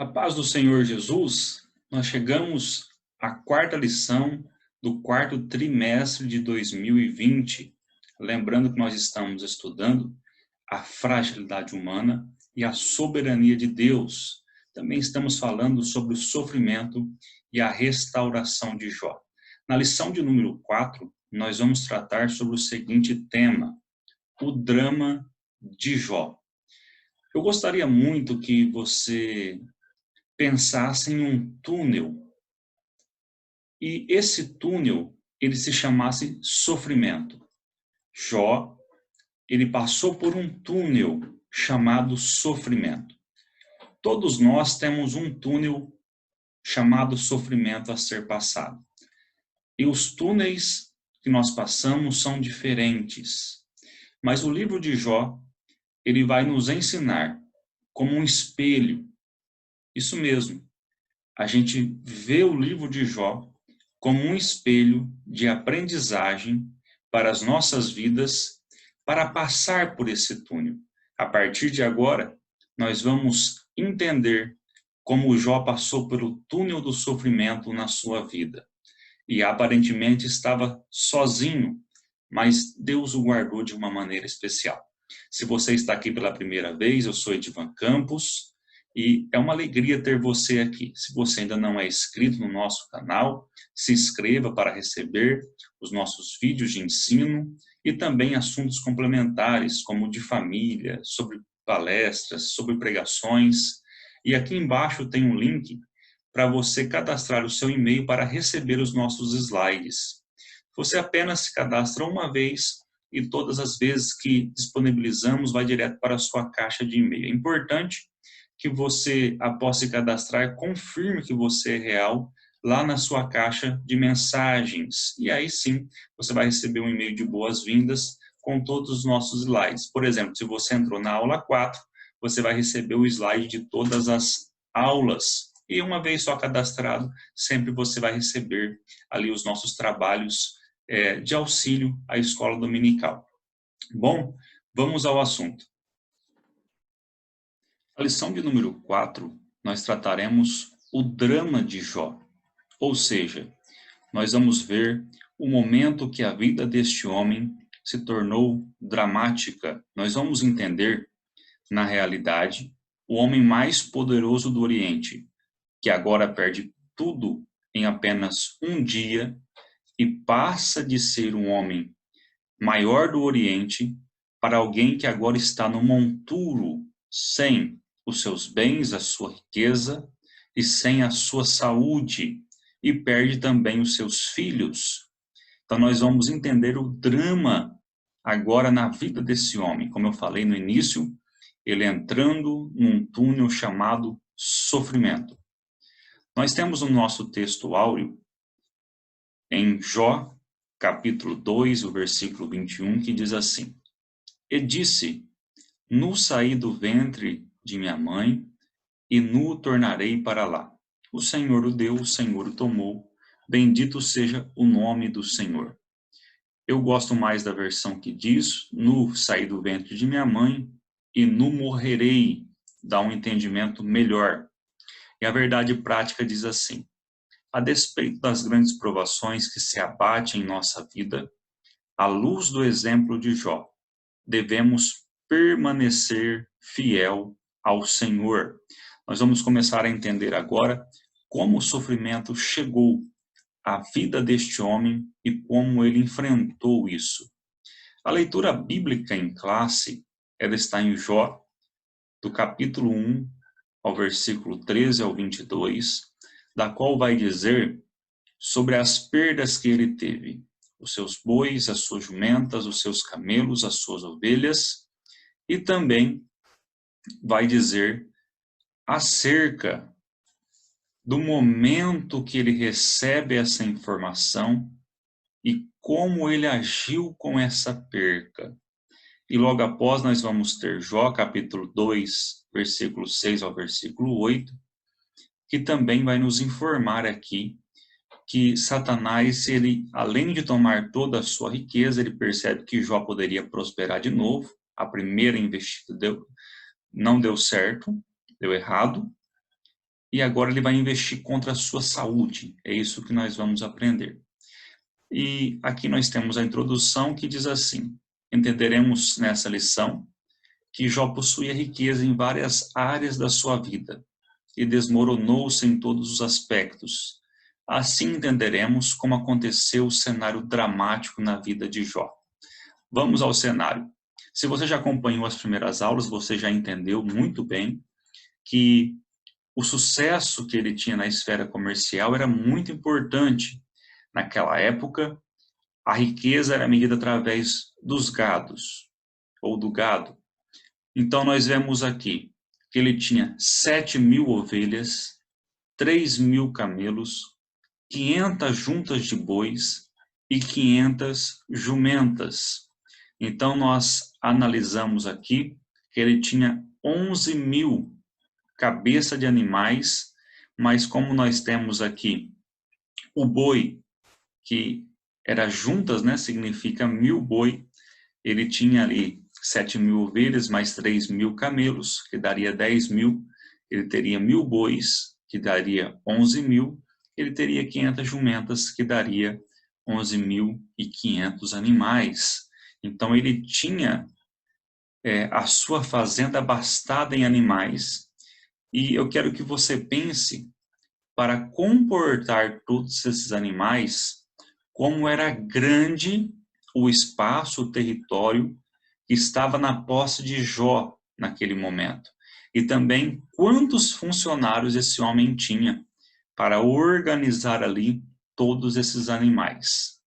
A paz do Senhor Jesus, nós chegamos à quarta lição do quarto trimestre de 2020. Lembrando que nós estamos estudando a fragilidade humana e a soberania de Deus. Também estamos falando sobre o sofrimento e a restauração de Jó. Na lição de número 4, nós vamos tratar sobre o seguinte tema: o drama de Jó. Eu gostaria muito que você pensasse em um túnel e esse túnel ele se chamasse sofrimento. Jó, ele passou por um túnel chamado sofrimento. Todos nós temos um túnel chamado sofrimento a ser passado. E os túneis que nós passamos são diferentes. Mas o livro de Jó, ele vai nos ensinar como um espelho. Isso mesmo. A gente vê o livro de Jó como um espelho de aprendizagem para as nossas vidas, para passar por esse túnel. A partir de agora, nós vamos entender como Jó passou pelo túnel do sofrimento na sua vida. E aparentemente estava sozinho, mas Deus o guardou de uma maneira especial. Se você está aqui pela primeira vez, eu sou Edivan Campos, e é uma alegria ter você aqui. Se você ainda não é inscrito no nosso canal, se inscreva para receber os nossos vídeos de ensino e também assuntos complementares, como de família, sobre palestras, sobre pregações. E aqui embaixo tem um link para você cadastrar o seu e-mail para receber os nossos slides. Você apenas se cadastra uma vez e todas as vezes que disponibilizamos vai direto para a sua caixa de e-mail. É importante que você, após se cadastrar, confirme que você é real lá na sua caixa de mensagens. E aí sim, você vai receber um e-mail de boas-vindas com todos os nossos slides. Por exemplo, se você entrou na aula 4, você vai receber o slide de todas as aulas. E uma vez só cadastrado, sempre você vai receber ali os nossos trabalhos de auxílio à escola dominical. Bom, vamos ao assunto. A lição de número 4, nós trataremos o drama de Jó. Ou seja, nós vamos ver o momento que a vida deste homem se tornou dramática. Nós vamos entender, na realidade, o homem mais poderoso do Oriente, que agora perde tudo em apenas um dia e passa de ser um homem maior do Oriente para alguém que agora está no monturo, sem os seus bens, a sua riqueza e sem a sua saúde, e perde também os seus filhos. Então nós vamos entender o drama agora na vida desse homem. Como eu falei no início, ele entrando num túnel chamado sofrimento. Nós temos o nosso texto áureo em Jó, capítulo 2, o versículo 21, que diz assim: E disse, nu saí do ventre de minha mãe, e nu tornarei para lá. O Senhor o deu, o Senhor o tomou, bendito seja o nome do Senhor. Eu gosto mais da versão que diz, nu saí do ventre de minha mãe, e nu morrerei, dá um entendimento melhor. E a verdade prática diz assim: a despeito das grandes provações que se abatem em nossa vida, à luz do exemplo de Jó, devemos permanecer fiel ao Senhor. Nós vamos começar a entender agora como o sofrimento chegou à vida deste homem e como ele enfrentou isso. A leitura bíblica em classe, ela está em Jó, do capítulo 1 ao versículo 13 ao 22, da qual vai dizer sobre as perdas que ele teve, os seus bois, as suas jumentas, os seus camelos, as suas ovelhas, e também vai dizer acerca do momento que ele recebe essa informação e como ele agiu com essa perca. E logo após nós vamos ter Jó, capítulo 2, versículo 6 ao versículo 8, que também vai nos informar aqui que Satanás, ele, além de tomar toda a sua riqueza, ele percebe que Jó poderia prosperar de novo. A primeira investida não deu certo, deu errado. e agora ele vai investir contra a sua saúde. É isso que nós vamos aprender. E aqui nós temos a introdução que diz assim: entenderemos nessa lição que Jó possuía riqueza em várias áreas da sua vida e desmoronou-se em todos os aspectos. Assim entenderemos como aconteceu o cenário dramático na vida de Jó. Vamos ao cenário. Se você já acompanhou as primeiras aulas, você já entendeu muito bem que o sucesso que ele tinha na esfera comercial era muito importante. Naquela época, a riqueza era medida através dos gados, ou do gado. Então, nós vemos aqui que ele tinha 7.000 ovelhas, 3.000 camelos, 500 juntas de bois e 500 jumentas. Então, nós analisamos aqui que ele tinha 11.000 cabeças de animais, mas como nós temos aqui o boi, que era juntas, né, significa 1.000 boi, ele tinha ali 7.000 ovelhas, mais 3.000 camelos, que daria 10.000, ele teria 1.000 bois, que daria 11.000, ele teria 500 jumentas, que daria 11.500 animais. Então, ele tinha a sua fazenda abastada em animais, e eu quero que você pense, para comportar todos esses animais, como era grande o espaço, o território que estava na posse de Jó naquele momento. E também quantos funcionários esse homem tinha para organizar ali todos esses animais.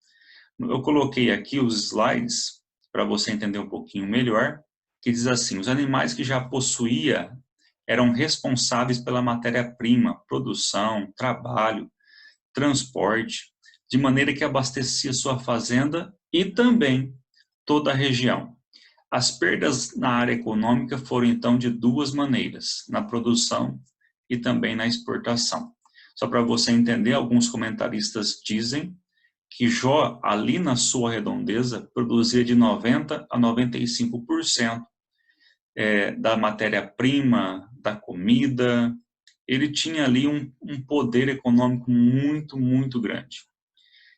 Eu coloquei aqui os slides para você entender um pouquinho melhor, que diz assim: os animais que já possuía eram responsáveis pela matéria-prima, produção, trabalho, transporte, de maneira que abastecia sua fazenda e também toda a região. As perdas na área econômica foram então de duas maneiras, na produção e também na exportação. Só para você entender, alguns comentaristas dizem que Jó, ali na sua redondeza, produzia de 90% a 95% da matéria-prima, da comida. Ele tinha ali um poder econômico muito, muito grande.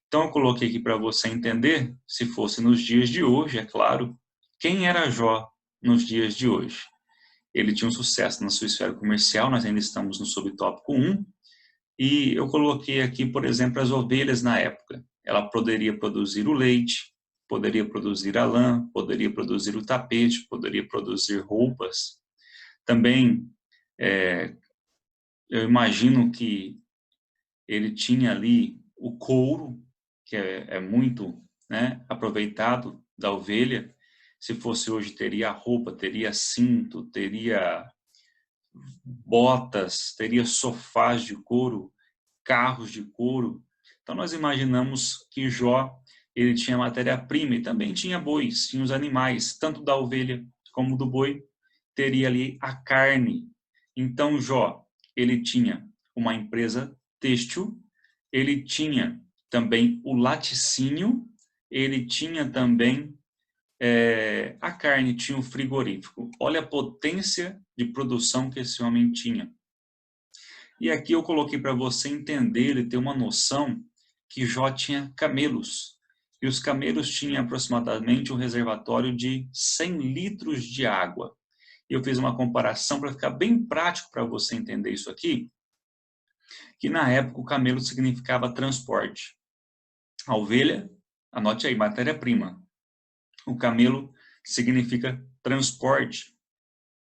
Então, eu coloquei aqui para você entender, se fosse nos dias de hoje, é claro, quem era Jó nos dias de hoje. Ele tinha um sucesso na sua esfera comercial, nós ainda estamos no subtópico 1, e eu coloquei aqui, por exemplo, as ovelhas na época. Ela poderia produzir o leite, poderia produzir a lã, poderia produzir o tapete, poderia produzir roupas. Também, eu imagino que ele tinha ali o couro, que é muito, né, aproveitado da ovelha. Se fosse hoje, teria a roupa, teria cinto, teria botas, teria sofás de couro, carros de couro. Então, nós imaginamos que Jó, ele tinha matéria-prima e também tinha bois, tinha os animais, tanto da ovelha como do boi, teria ali a carne. Então, Jó, ele tinha uma empresa têxtil, ele tinha também o laticínio, ele tinha também a carne, tinha o frigorífico. Olha a potência de produção que esse homem tinha. E aqui eu coloquei para você entender e ter uma noção que Jó tinha camelos. E os camelos tinham aproximadamente um reservatório de 100 litros de água. Eu fiz uma comparação para ficar bem prático para você entender isso aqui, que na época o camelo significava transporte. A ovelha, anote aí, matéria-prima. O camelo significa transporte.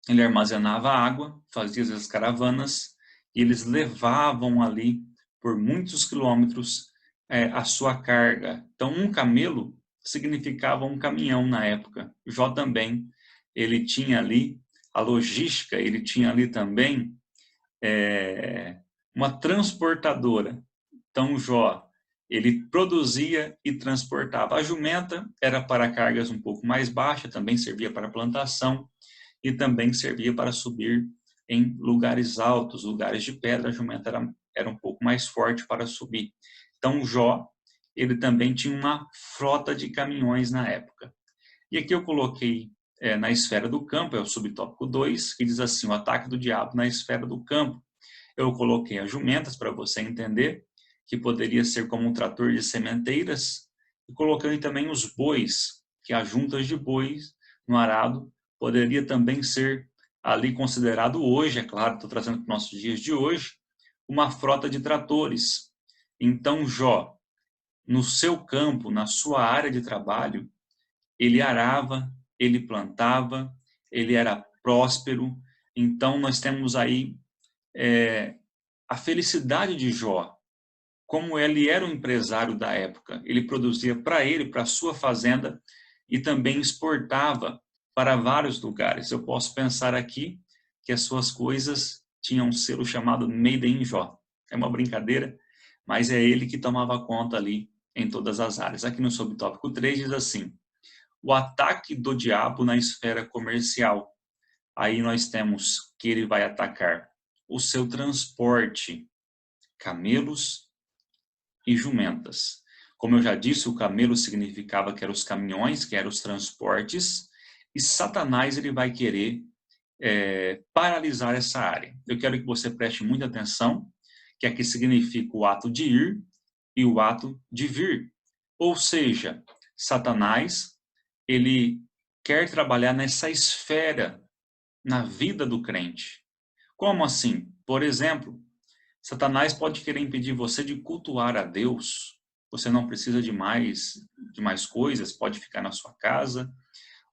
Ele armazenava água, fazia as caravanas, e eles levavam ali por muitos quilômetros a sua carga. Então, um camelo significava um caminhão na época. Jó também, ele tinha ali a logística, ele tinha ali também uma transportadora. Então, Jó, ele produzia e transportava. A jumenta era para cargas um pouco mais baixas, também servia para plantação e também servia para subir em lugares altos, lugares de pedra. A jumenta era um pouco mais forte para subir. Então, Jó, ele também tinha uma frota de caminhões na época. E aqui eu coloquei na esfera do campo, é o subtópico 2, que diz assim: o ataque do diabo na esfera do campo. Eu coloquei as jumentas para você entender que poderia ser como um trator de sementeiras, e coloquei também os bois, que as juntas de bois no arado poderia também ser ali considerado hoje, é claro, estou trazendo para os nossos dias de hoje, uma frota de tratores. Então, Jó, no seu campo, na sua área de trabalho, ele arava, ele plantava, ele era próspero. Então, nós temos aí a felicidade de Jó. Como ele era um empresário da época, ele produzia para ele, para a sua fazenda, e também exportava para vários lugares. Eu posso pensar aqui que as suas coisas tinham um selo chamado Made in Jó. É uma brincadeira, mas é ele que tomava conta ali em todas as áreas. Aqui no subtópico 3 diz assim: o ataque do diabo na esfera comercial. Aí nós temos que ele vai atacar o seu transporte, camelos e jumentas. Como eu já disse, o camelo significava que eram os caminhões, que eram os transportes, e Satanás ele vai querer paralisar essa área. Eu quero que você preste muita atenção, que aqui significa o ato de ir e o ato de vir. Ou seja, Satanás, ele quer trabalhar nessa esfera, na vida do crente. Como assim? Por exemplo, Satanás pode querer impedir você de cultuar a Deus. Você não precisa de mais coisas, pode ficar na sua casa,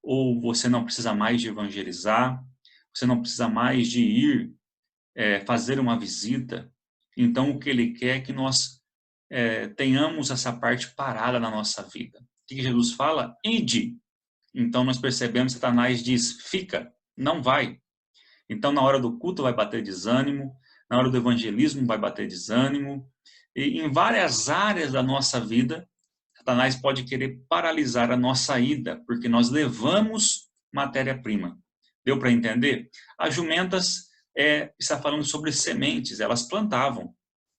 ou você não precisa mais de evangelizar, você não precisa mais de ir fazer uma visita. Então, o que ele quer é que nós tenhamos essa parte parada na nossa vida. O que Jesus fala? Ide. Então, nós percebemos que Satanás diz, fica, não vai. Então, na hora do culto vai bater desânimo, na hora do evangelismo vai bater desânimo, e em várias áreas da nossa vida, Satanás pode querer paralisar a nossa ida, porque nós levamos matéria-prima. Deu para entender? As jumentas está falando sobre sementes, elas plantavam,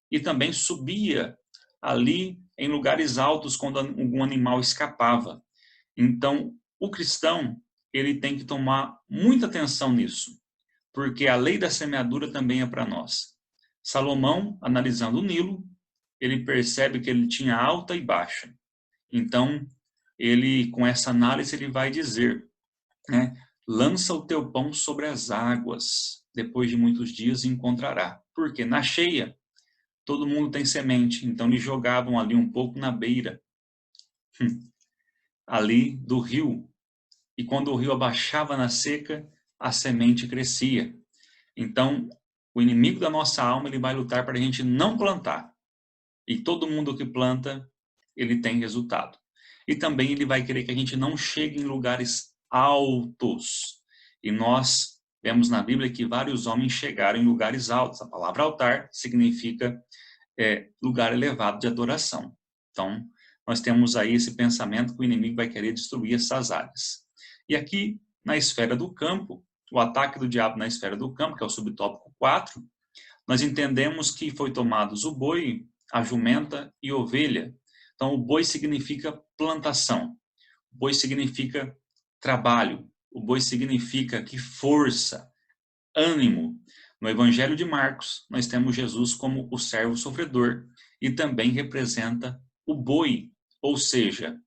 e também subia ali em lugares altos quando algum animal escapava. Então, o cristão, ele tem que tomar muita atenção nisso, porque a lei da semeadura também é para nós. Salomão, analisando o Nilo, ele percebe que ele tinha alta e baixa. Então, ele, com essa análise, ele vai dizer, né, lança o teu pão sobre as águas, depois de muitos dias encontrará. Porque na cheia, todo mundo tem semente, então eles jogavam ali um pouco na beira, ali do rio. E quando o rio abaixava na seca, a semente crescia. Então, o inimigo da nossa alma, ele vai lutar para a gente não plantar. E todo mundo que planta, ele tem resultado. E também ele vai querer que a gente não chegue em lugares altos. E nós vemos na Bíblia que vários homens chegaram em lugares altos. A palavra altar significa lugar elevado de adoração. Então, nós temos aí esse pensamento que o inimigo vai querer destruir essas áreas. E aqui, na esfera do campo, o ataque do diabo na esfera do campo, que é o subtópico 4, nós entendemos que foi tomados o boi, a jumenta e a ovelha. Então, o boi significa plantação, o boi significa trabalho, o boi significa que força, ânimo. No Evangelho de Marcos, nós temos Jesus como o servo sofredor e também representa o boi, ou seja,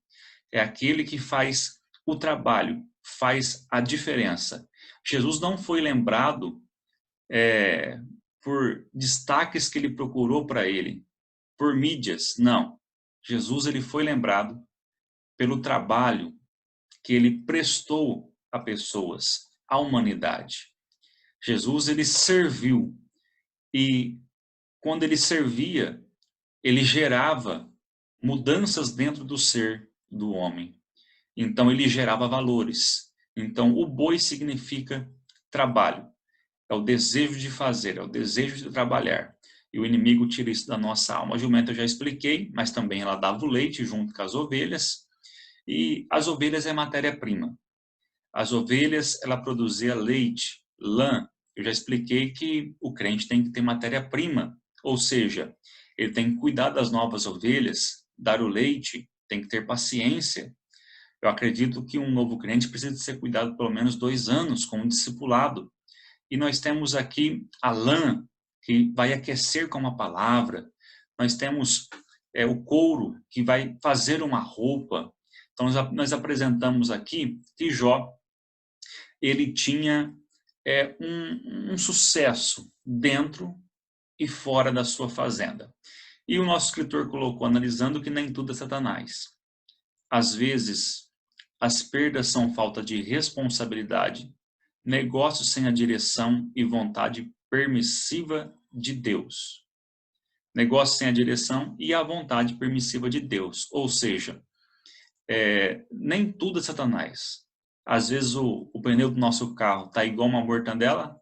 é aquele que faz o trabalho, faz a diferença. Jesus não foi lembrado por destaques que ele procurou para ele, por mídias, não. Jesus ele foi lembrado pelo trabalho que ele prestou a pessoas, à humanidade. Jesus ele serviu e quando ele servia, ele gerava mudanças dentro do ser do homem. Então ele gerava valores. Então o boi significa trabalho. É o desejo de fazer, é o desejo de trabalhar. E o inimigo tira isso da nossa alma. A jumenta eu já expliquei, mas também ela dava o leite junto com as ovelhas. E as ovelhas é matéria-prima. As ovelhas, ela produzia leite, lã. Eu já expliquei que o crente tem que ter matéria-prima. Ou seja, ele tem que cuidar das novas ovelhas, dar o leite, tem que ter paciência. Eu acredito que um novo crente precisa ser cuidado pelo menos 2 anos com um discipulado. E nós temos aqui a lã, que vai aquecer com uma palavra. Nós temos o couro, que vai fazer uma roupa. Então, nós apresentamos aqui que Jó, ele tinha um sucesso dentro e fora da sua fazenda. E o nosso escritor colocou, analisando, que nem tudo é Satanás. Às vezes, as perdas são falta de responsabilidade, negócios sem a direção e vontade permissiva de Deus. Negócios sem a direção e a vontade permissiva de Deus. Ou seja, nem tudo é Satanás. Às vezes o pneu do nosso carro está igual uma mortadela,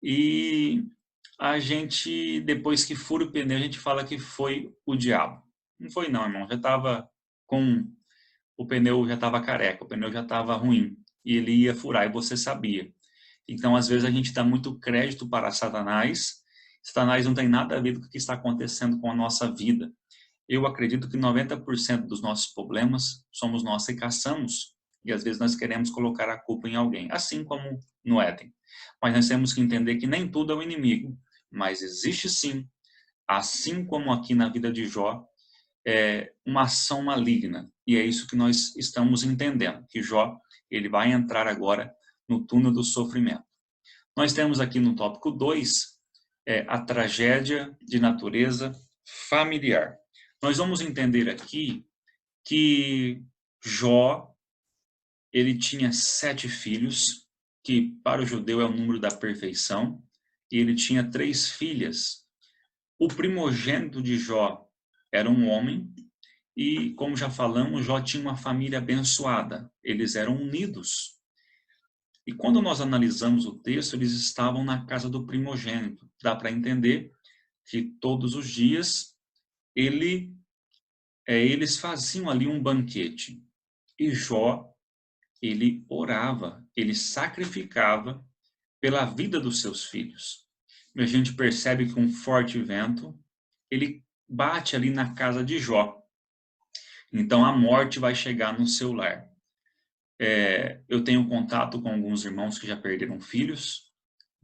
e a gente, depois que fura o pneu, a gente fala que foi o diabo. Não foi não, irmão. O pneu já estava careca, o pneu já estava ruim, e ele ia furar, e você sabia. Então, às vezes, a gente dá muito crédito para Satanás. Satanás não tem nada a ver com o que está acontecendo com a nossa vida. Eu acredito que 90% dos nossos problemas somos nós que caçamos, e às vezes nós queremos colocar a culpa em alguém, assim como no Éden. Mas nós temos que entender que nem tudo é o inimigo, mas existe sim, assim como aqui na vida de Jó, uma ação maligna. E é isso que nós estamos entendendo, que Jó, ele vai entrar agora no túnel do sofrimento. Nós temos aqui no tópico 2, a tragédia de natureza familiar. Nós vamos entender aqui que Jó, ele tinha 7 filhos, que para o judeu é o número da perfeição, e ele tinha 3 filhas. O primogênito de Jó era um homem, e, como já falamos, Jó tinha uma família abençoada. Eles eram unidos. E quando nós analisamos o texto, eles estavam na casa do primogênito. Dá para entender que todos os dias eles faziam ali um banquete. E Jó, ele orava, ele sacrificava pela vida dos seus filhos. E a gente percebe que um forte vento, ele bate ali na casa de Jó. Então a morte vai chegar no seu lar. Eu tenho contato com alguns irmãos que já perderam filhos,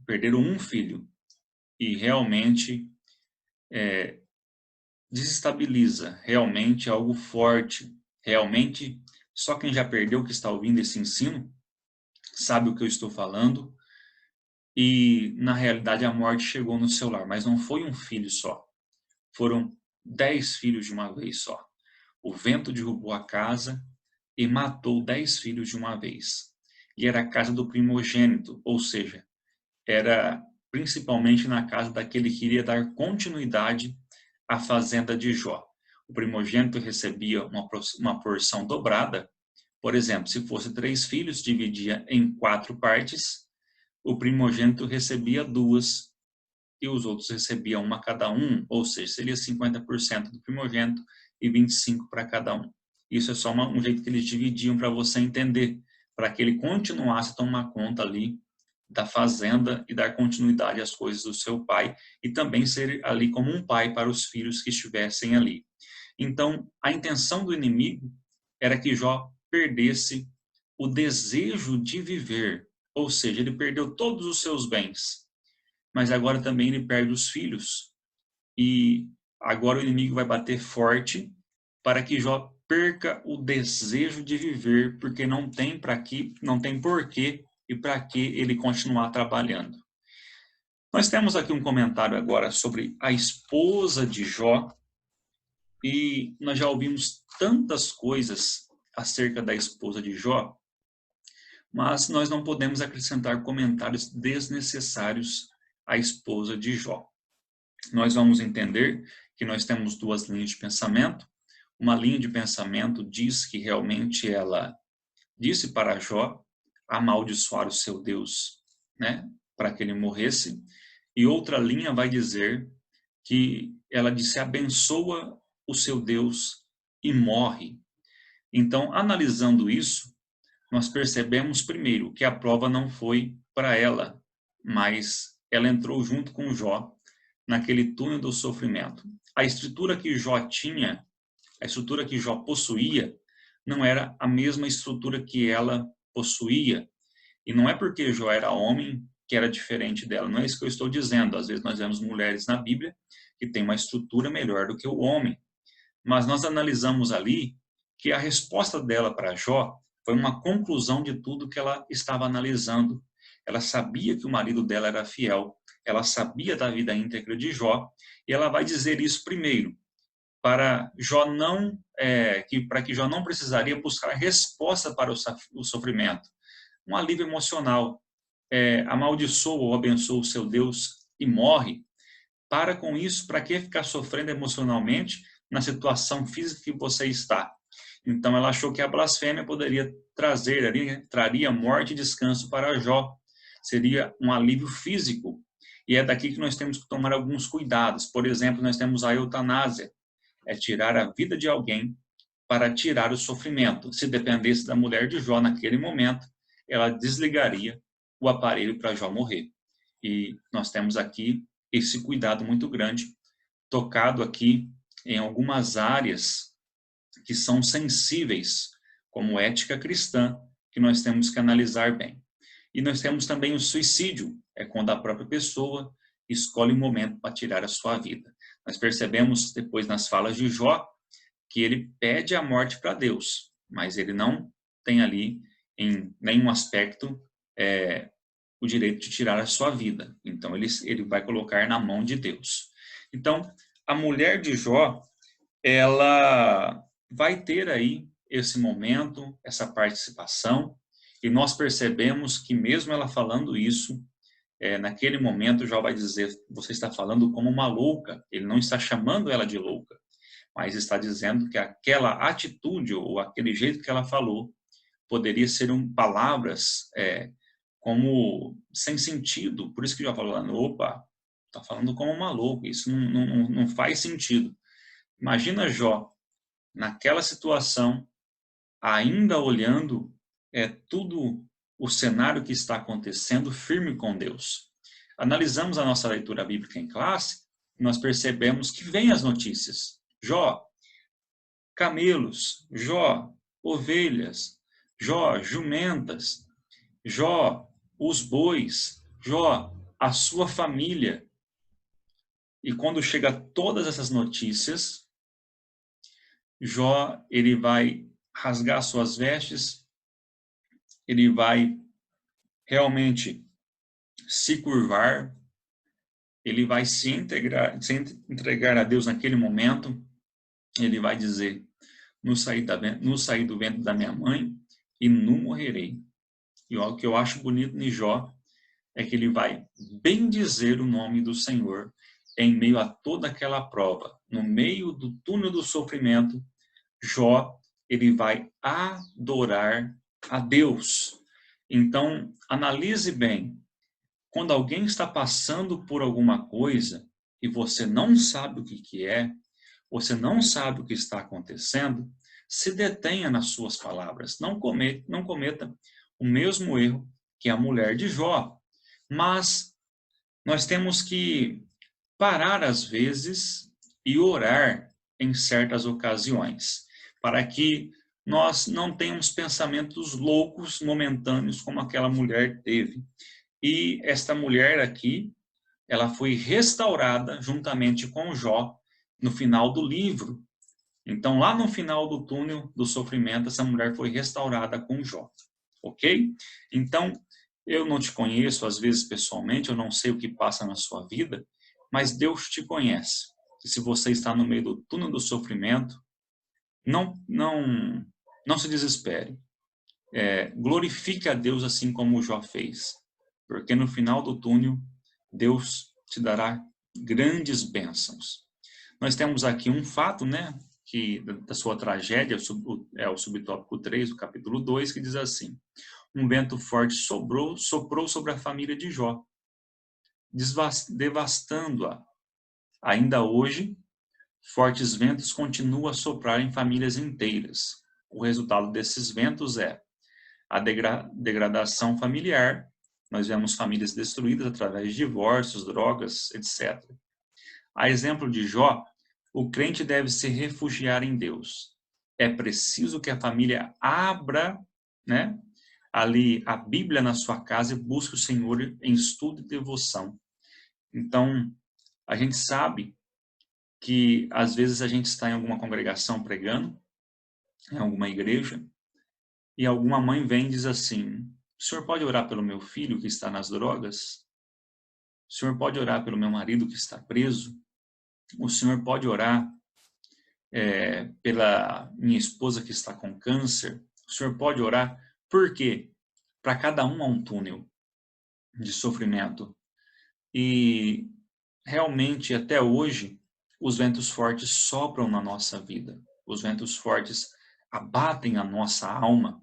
perderam um filho, e realmente desestabiliza, realmente é algo forte, realmente só quem já perdeu que está ouvindo esse ensino sabe o que eu estou falando, e na realidade a morte chegou no seu lar, mas não foi um filho só, foram 10 filhos de uma vez só. O vento derrubou a casa e matou 10 filhos de uma vez. E era a casa do primogênito, ou seja, era principalmente na casa daquele que iria dar continuidade à fazenda de Jó. O primogênito recebia uma porção dobrada. Por exemplo, se fosse 3 filhos, dividia em 4 partes, o primogênito recebia 2 e os outros recebiam uma cada um, ou seja, seria 50% do primogênito e 25% para cada um. Isso é só um jeito que eles dividiam para você entender, para que ele continuasse a tomar conta ali da fazenda e dar continuidade às coisas do seu pai, e também ser ali como um pai para os filhos que estivessem ali. Então, a intenção do inimigo era que Jó perdesse o desejo de viver, ou seja, ele perdeu todos os seus bens, mas agora também ele perde os filhos. E agora o inimigo vai bater forte para que Jó perca o desejo de viver, porque não tem porquê e para que ele continuar trabalhando. Nós temos aqui um comentário agora sobre a esposa de Jó, e nós já ouvimos tantas coisas acerca da esposa de Jó, mas nós não podemos acrescentar comentários desnecessários à esposa de Jó. Nós vamos entender que nós temos 2 linhas de pensamento. Uma linha de pensamento diz que realmente ela disse para Jó amaldiçoar o seu Deus, né, para que ele morresse. E outra linha vai dizer que ela disse abençoa o seu Deus e morre. Então, analisando isso, nós percebemos primeiro que a prova não foi para ela, mas ela entrou junto com Jó naquele túnel do sofrimento. A estrutura que Jó tinha, a estrutura que Jó possuía, não era a mesma estrutura que ela possuía. E não é porque Jó era homem que era diferente dela. Não é isso que eu estou dizendo. Às vezes nós vemos mulheres na Bíblia que têm uma estrutura melhor do que o homem. Mas nós analisamos ali que a resposta dela para Jó foi uma conclusão de tudo que ela estava analisando. Ela sabia que o marido dela era fiel, ela sabia da vida íntegra de Jó, e ela vai dizer isso primeiro, para que Jó não precisaria buscar resposta para o sofrimento, um alívio emocional. Amaldiçoa ou abençoa o seu Deus e morre. Para com isso, para que ficar sofrendo emocionalmente na situação física que você está? Então ela achou que a blasfêmia poderia traria morte e descanso para Jó. Seria um alívio físico. E é daqui que nós temos que tomar alguns cuidados. Por exemplo, nós temos a eutanásia, é tirar a vida de alguém para tirar o sofrimento. Se dependesse da mulher de Jó naquele momento, ela desligaria o aparelho para Jó morrer. E nós temos aqui esse cuidado muito grande, tocado aqui em algumas áreas que são sensíveis, como ética cristã, que nós temos que analisar bem. E nós temos também o suicídio, é quando a própria pessoa escolhe um momento para tirar a sua vida. Nós percebemos depois nas falas de Jó que ele pede a morte para Deus, mas ele não tem ali em nenhum aspecto o direito de tirar a sua vida. Então ele vai colocar na mão de Deus. Então a mulher de Jó, ela vai ter aí esse momento, essa participação, e nós percebemos que mesmo ela falando isso, naquele momento Jó vai dizer, você está falando como uma louca. Ele não está chamando ela de louca, mas está dizendo que aquela atitude ou aquele jeito que ela falou poderia ser palavras como sem sentido. Por isso que Jó falou, opa, está falando como uma louca, isso não faz sentido. Imagina Jó naquela situação, ainda olhando tudo o cenário que está acontecendo, firme com Deus. Analisamos a nossa leitura bíblica em classe, nós percebemos que vem as notícias. Jó, camelos. Jó, ovelhas. Jó, jumentas. Jó, os bois. Jó, a sua família. E quando chega todas essas notícias, Jó, ele vai rasgar suas vestes, ele vai realmente se curvar, ele vai se entregar a Deus naquele momento, ele vai dizer, no sair do ventre da minha mãe e não morrerei. E o que eu acho bonito em Jó é que ele vai bendizer o nome do Senhor em meio a toda aquela prova. No meio do túnel do sofrimento, Jó, ele vai adorar a Deus. Então, analise bem. Quando alguém está passando por alguma coisa e você não sabe o que é, você não sabe o que está acontecendo, se detenha nas suas palavras. Não cometa o mesmo erro que a mulher de Jó. Mas nós temos que parar às vezes e orar em certas ocasiões, para que nós não tenhamos pensamentos loucos, momentâneos, como aquela mulher teve. E esta mulher aqui, ela foi restaurada juntamente com Jó no final do livro. Então, lá no final do túnel do sofrimento, essa mulher foi restaurada com Jó. Ok? Então, eu não te conheço, às vezes, pessoalmente, eu não sei o que passa na sua vida, mas Deus te conhece. E se você está no meio do túnel do sofrimento, não se desespere. Glorifique a Deus assim como o Jó fez. Porque no final do túnel, Deus te dará grandes bênçãos. Nós temos aqui um fato, né, que da sua tragédia, o subtópico 3 do capítulo 2, que diz assim: um vento forte soprou sobre a família de Jó, devastando-a. Ainda hoje, fortes ventos continuam a soprar em famílias inteiras. O resultado desses ventos é a degradação familiar. Nós vemos famílias destruídas através de divórcios, drogas, etc. A exemplo de Jó, o crente deve se refugiar em Deus. É preciso que a família abra, né, ali a Bíblia na sua casa e busque o Senhor em estudo e devoção. Então, a gente sabe que às vezes a gente está em alguma congregação pregando, em alguma igreja, e alguma mãe vem e diz assim: o senhor pode orar pelo meu filho que está nas drogas? O senhor pode orar pelo meu marido que está preso? O senhor pode orar pela minha esposa que está com câncer? O senhor pode orar? Por quê? Para cada um há um túnel de sofrimento. E realmente, até hoje, os ventos fortes sopram na nossa vida. Os ventos fortes abatem a nossa alma.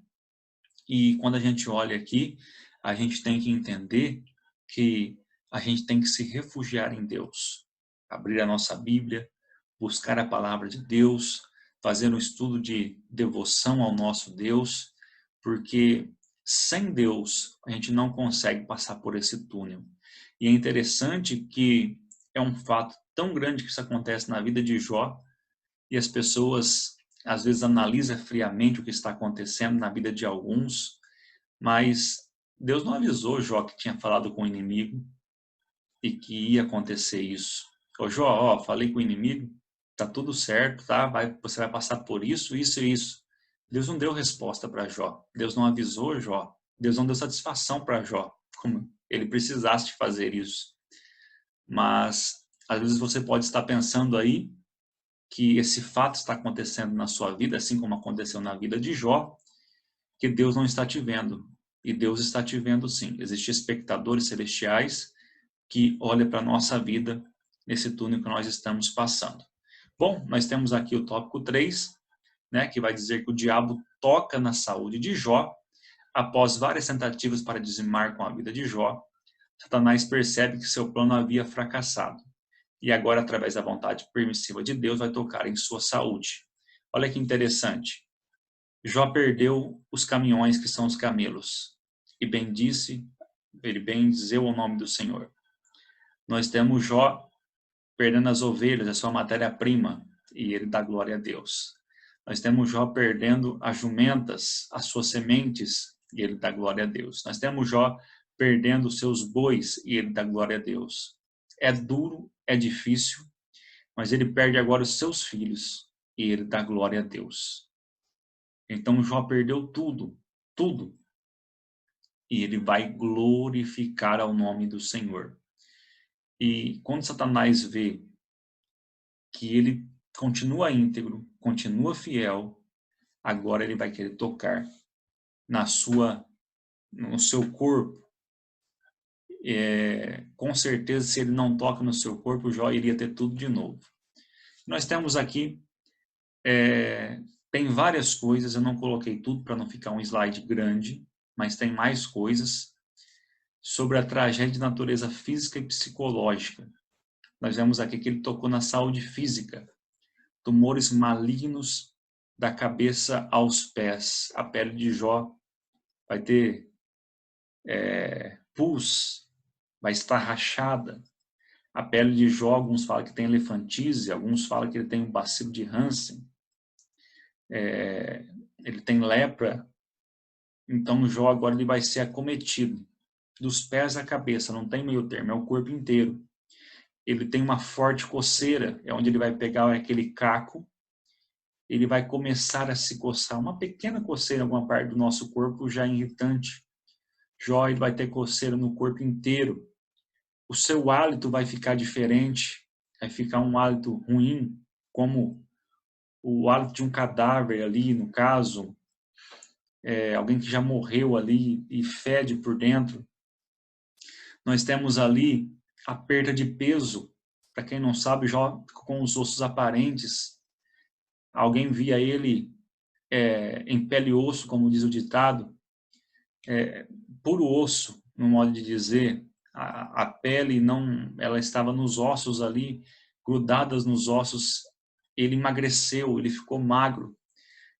E quando a gente olha aqui, a gente tem que entender que a gente tem que se refugiar em Deus. Abrir a nossa Bíblia, buscar a palavra de Deus, fazer um estudo de devoção ao nosso Deus, porque sem Deus a gente não consegue passar por esse túnel. E é interessante que é um fato tão grande que isso acontece na vida de Jó, e as pessoas às vezes analisam friamente o que está acontecendo na vida de alguns, mas Deus não avisou Jó que tinha falado com o inimigo e que ia acontecer isso. Ô Jó, ó, falei com o inimigo, tá tudo certo, tá? Você vai passar por isso, isso e isso. Deus não deu resposta para Jó. Deus não avisou Jó. Deus não deu satisfação para Jó, como ele precisasse de fazer isso. Mas às vezes você pode estar pensando aí que esse fato está acontecendo na sua vida, assim como aconteceu na vida de Jó, que Deus não está te vendo. E Deus está te vendo sim. Existem espectadores celestiais que olham para a nossa vida nesse túnel que nós estamos passando. Bom, nós temos aqui o tópico 3, né, que vai dizer que o diabo toca na saúde de Jó. Após várias tentativas para dizimar com a vida de Jó, Satanás percebe que seu plano havia fracassado. E agora, através da vontade permissiva de Deus, vai tocar em sua saúde. Olha que interessante. Jó perdeu os caminhões que são os camelos e ele bendizeu o nome do Senhor. Nós temos Jó perdendo as ovelhas, a sua matéria-prima, e ele dá glória a Deus. Nós temos Jó perdendo as jumentas, as suas sementes, e ele dá glória a Deus. Nós temos Jó perdendo os seus bois, e ele dá glória a Deus. É duro, é difícil, mas ele perde agora os seus filhos, e ele dá glória a Deus. Então Jó perdeu tudo, tudo. E ele vai glorificar ao nome do Senhor. E quando Satanás vê que ele continua íntegro, continua fiel, agora ele vai querer tocar no seu corpo. Com certeza, se ele não toca no seu corpo, Jó iria ter tudo de novo. Nós temos aqui, tem várias coisas, eu não coloquei tudo para não ficar um slide grande, mas tem mais coisas sobre a tragédia de natureza física e psicológica. Nós vemos aqui que ele tocou na saúde física, tumores malignos da cabeça aos pés. A pele de Jó vai ter pus, vai estar rachada. A pele de Jó, alguns falam que tem elefantise, alguns falam que ele tem um bacilo de Hansen. Ele tem lepra. Então Jó agora ele vai ser acometido dos pés à cabeça, não tem meio termo, é o corpo inteiro. Ele tem uma forte coceira, é onde ele vai pegar aquele caco, ele vai começar a se coçar, uma pequena coceira em alguma parte do nosso corpo já é irritante. Jó ele vai ter coceira no corpo inteiro. O seu hálito vai ficar diferente, vai ficar um hálito ruim, como o hálito de um cadáver ali, no caso, alguém que já morreu ali e fede por dentro. Nós temos ali a perda de peso. Para quem não sabe, Jó com os ossos aparentes. Alguém via ele em pele e osso, como diz o ditado, puro osso, no modo de dizer. A pele não, ela estava nos ossos ali, grudadas nos ossos. Ele emagreceu, ele ficou magro,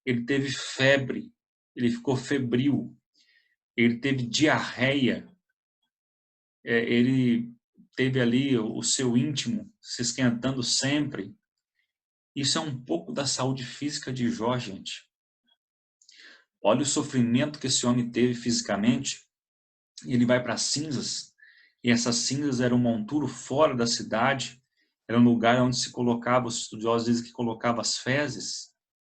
ele teve febre, ele ficou febril, ele teve diarreia, ele teve ali o seu íntimo se esquentando sempre. Isso é um pouco da saúde física de Jó, gente. Olha o sofrimento que esse homem teve fisicamente. Ele vai para as cinzas, e essas cinzas eram um monturo fora da cidade, era um lugar onde se colocava, os estudiosos dizem que colocava as fezes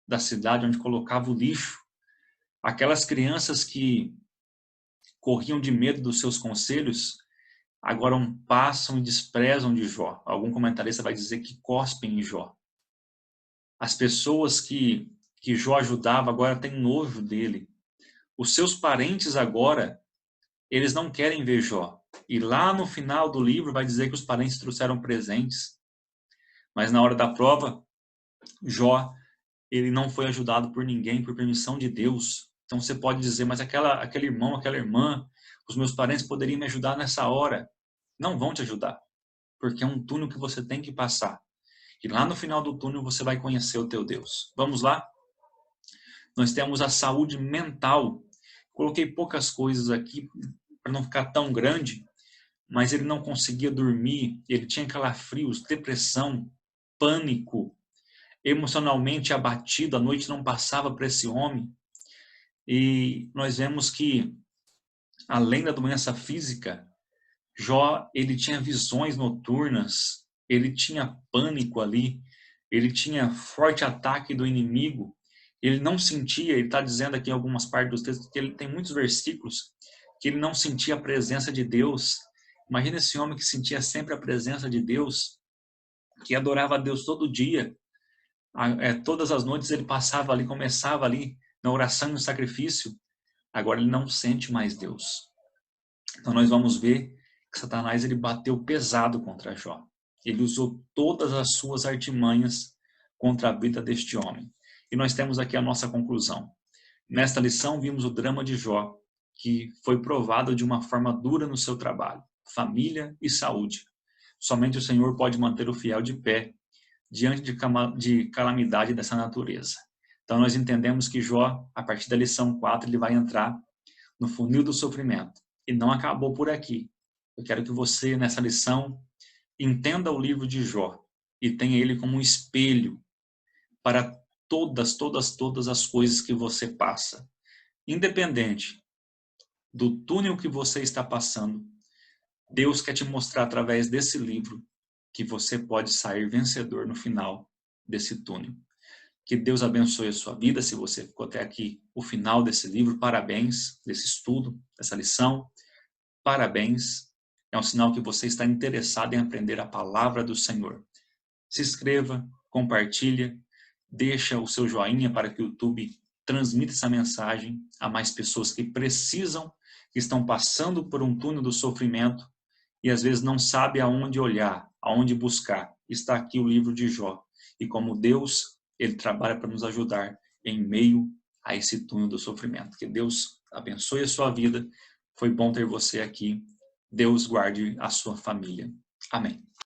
da cidade, onde colocava o lixo. Aquelas crianças que corriam de medo dos seus conselhos, agora passam e desprezam de Jó. Algum comentarista vai dizer que cospem em Jó. As pessoas que Jó ajudava agora têm nojo dele. Os seus parentes agora, eles não querem ver Jó. E lá no final do livro vai dizer que os parentes trouxeram presentes. Mas na hora da prova, Jó, ele não foi ajudado por ninguém, por permissão de Deus. Então você pode dizer, mas aquele irmão, aquela irmã, os meus parentes poderiam me ajudar nessa hora. Não vão te ajudar, porque é um túnel que você tem que passar. E lá no final do túnel você vai conhecer o teu Deus. Vamos lá? Nós temos a saúde mental. Coloquei poucas coisas aqui para não ficar tão grande, mas ele não conseguia dormir, ele tinha calafrios, depressão, pânico, emocionalmente abatido, a noite não passava para esse homem. E nós vemos que, além da doença física, Jó, ele tinha visões noturnas, ele tinha pânico ali, ele tinha forte ataque do inimigo, ele não sentia, ele está dizendo aqui em algumas partes dos textos, que ele tem muitos versículos, que ele não sentia a presença de Deus. Imagina esse homem que sentia sempre a presença de Deus, que adorava a Deus todo dia, todas as noites ele passava ali, começava ali na oração e no sacrifício, agora ele não sente mais Deus. Então nós vamos ver que Satanás ele bateu pesado contra Jó. Ele usou todas as suas artimanhas contra a vida deste homem. E nós temos aqui a nossa conclusão. Nesta lição vimos o drama de Jó, que foi provado de uma forma dura no seu trabalho, família e saúde. Somente o Senhor pode manter o fiel de pé diante de calamidade dessa natureza. Então nós entendemos que Jó, a partir da lição 4, ele vai entrar no funil do sofrimento. E não acabou por aqui. Eu quero que você, nessa lição, entenda o livro de Jó e tenha ele como um espelho para todas as coisas que você passa. Independente do túnel que você está passando, Deus quer te mostrar através desse livro que você pode sair vencedor no final desse túnel. Que Deus abençoe a sua vida. Se você ficou até aqui, o final desse livro, parabéns, desse estudo, dessa lição. Parabéns. É um sinal que você está interessado em aprender a palavra do Senhor. Se inscreva, compartilha, deixa o seu joinha para que o YouTube transmita essa mensagem a mais pessoas que precisam, que estão passando por um túnel do sofrimento e às vezes não sabe aonde olhar, aonde buscar. Está aqui o livro de Jó. E como Deus, ele trabalha para nos ajudar em meio a esse túnel do sofrimento. Que Deus abençoe a sua vida. Foi bom ter você aqui. Deus guarde a sua família. Amém.